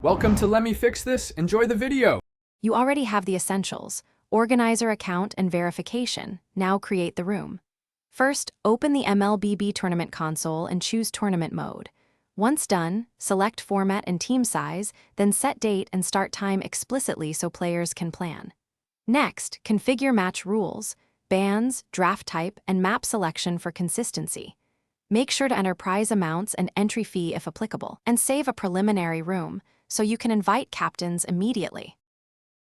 Welcome to Let Me Fix This. Enjoy the video. You already have the essentials: organizer account and verification. Now create the room. First, open the MLBB Tournament console and choose Tournament mode. Once done, select format and team size, then set date and start time explicitly so players can plan. Next, configure match rules, bans, draft type, and map selection for consistency. Make sure to enter prize amounts and entry fee if applicable, and save a preliminary room so you can invite captains immediately.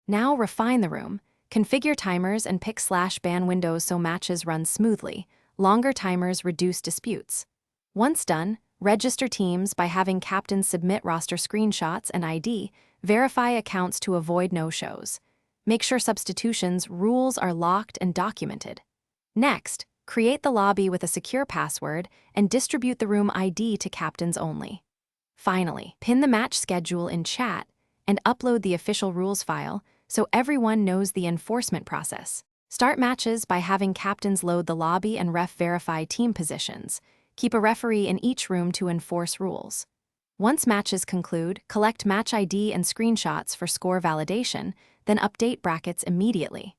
Now refine the room, configure timers and pick /ban windows so matches run smoothly. Longer timers reduce disputes. Once done, register teams by having captains submit roster screenshots and ID, verify accounts to avoid no-shows. Make sure substitutions rules are locked and documented. Next, create the lobby with a secure password and distribute the room ID to captains only. Finally, pin the match schedule in chat and upload the official rules file so everyone knows the enforcement process. Start matches by having captains load the lobby and ref verify team positions. Keep a referee in each room to enforce rules. Once matches conclude, collect match ID and screenshots for score validation, then update brackets immediately.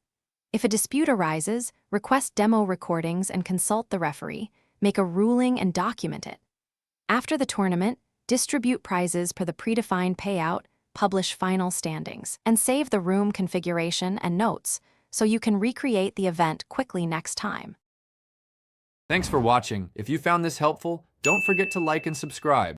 If a dispute arises, request demo recordings and consult the referee, make a ruling and document it. After the tournament, distribute prizes per the predefined payout, publish final standings, and save the room configuration and notes so you can recreate the event quickly next time. Thanks for watching. If you found this helpful, don't forget to like and subscribe.